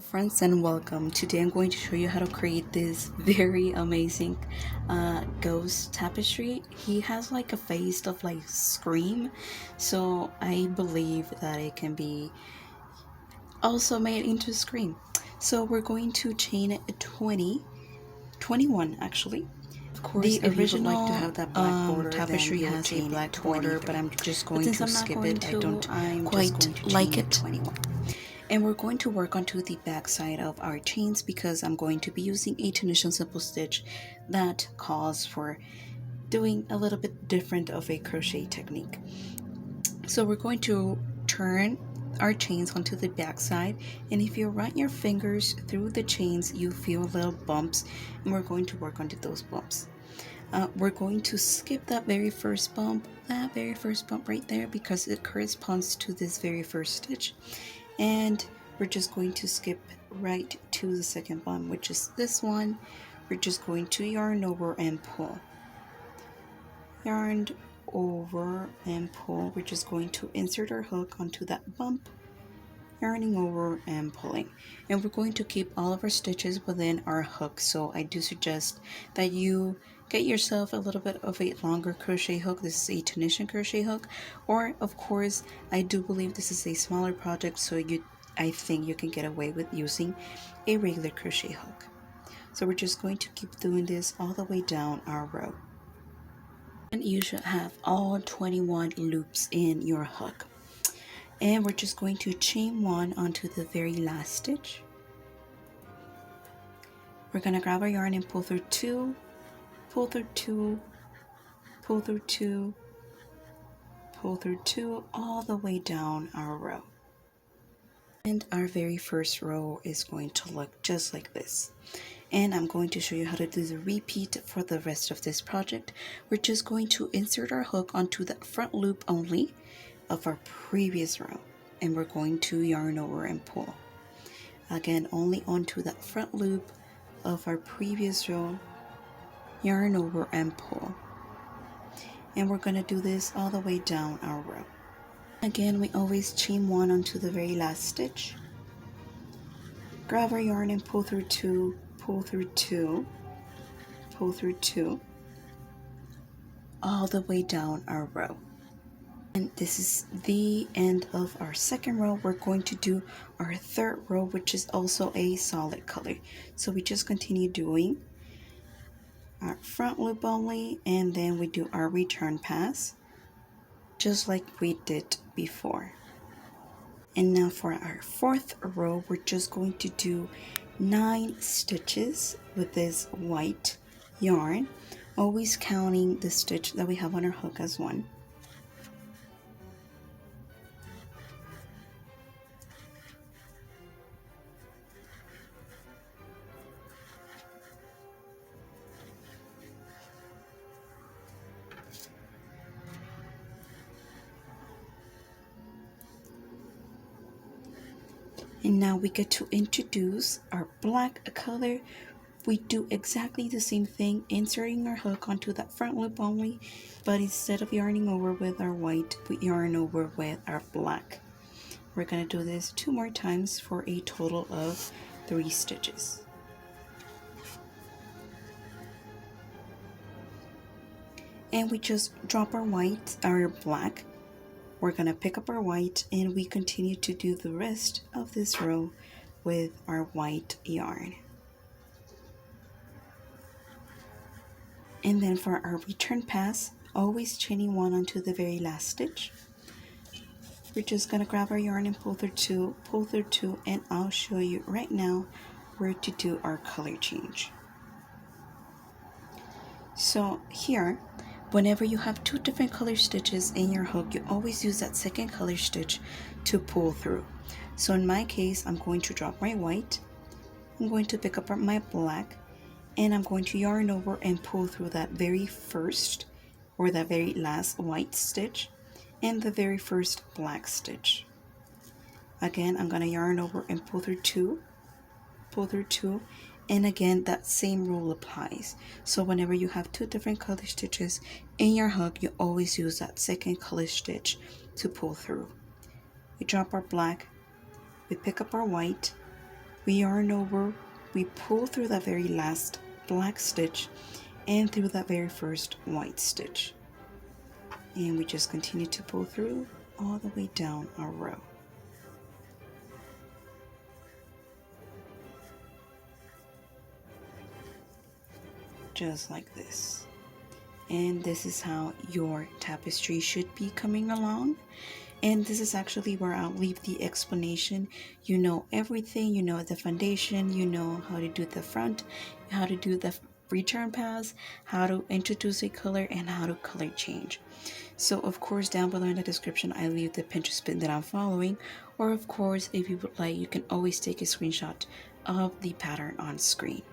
Friends, and welcome. Today I'm going to show you how to create this very amazing ghost tapestry. He has like a face of like Scream, so I believe that it can be also made into Scream. So we're going to chain 21 actually. Of course, the if original you would like to have that black border, tapestry has a black border, but I'm just going to skip it. I'm quite like it. 21. And we're going to work onto the back side of our chains because I'm going to be using a Tunisian simple stitch that calls for doing a little bit different of a crochet technique. So we're going to turn our chains onto the back side, and if you run your fingers through the chains you feel little bumps, and we're going to work onto those bumps. We're going to skip that very first bump right there, because it corresponds to this very first stitch, and we're just going to skip right to the second bump, which is this one. We're just going to yarn over and pull, yarn over and pull. We're just going to insert our hook onto that bump, yarning over and pulling, and we're going to keep all of our stitches within our hook. So I do suggest that you get yourself a little bit of a longer crochet hook. This is a Tunisian crochet hook, or of course I do believe this is a smaller project, so I think you can get away with using a regular crochet hook. So we're just going to keep doing this all the way down our row, and you should have all 21 loops in your hook. And we're just going to chain one onto the very last stitch. We're going to grab our yarn and pull through two, pull through two, pull through two, pull through two, all the way down our row. And our very first row is going to look just like this. And I'm going to show you how to do the repeat for the rest of this project. We're just going to insert our hook onto the front loop only of our previous row, and we're going to yarn over and pull. Again, only onto that front loop of our previous row, yarn over and pull. And we're going to do this all the way down our row. Again, we always chain one onto the very last stitch, grab our yarn and pull through two, pull through two, pull through two, all the way down our row. And this is the end of our second row. We're going to do our third row, which is also a solid color. So we just continue doing our front loop only, and then we do our return pass, just like we did before. And now for our fourth row, we're just going to do 9 stitches with this white yarn, always counting the stitch that we have on our hook as one. And now we get to introduce our black color. We do exactly the same thing, inserting our hook onto that front loop only, but instead of yarning over with our white, we yarn over with our black. We're going to do this 2 more times for a total of 3 stitches. And we just drop our white, our black. We're going to pick up our white, and we continue to do the rest of this row with our white yarn. And then for our return pass, always chaining one onto the very last stitch. We're just going to grab our yarn and pull through two, and I'll show you right now where to do our color change. So here, whenever you have 2 different color stitches in your hook, you always use that second color stitch to pull through. So in my case, I'm going to drop my white, I'm going to pick up my black, and I'm going to yarn over and pull through that very first or that very last white stitch and the very first black stitch. Again, I'm going to yarn over and pull through two, and again that same rule applies. So whenever you have 2 different color stitches in your hook, you always use that second color stitch to pull through. We drop our black, we pick up our white, We yarn over, we pull through that very last black stitch and through that very first white stitch, and we just continue to pull through all the way down our row. Just like this. And this is how your tapestry should be coming along. And this is actually where I'll leave the explanation. You know everything, you know the foundation, you know how to do the front, how to do the return pass, how to introduce a color, and how to color change. So of course down below in the description I leave the Pinterest pin that I'm following, or of course if you would like you can always take a screenshot of the pattern on screen.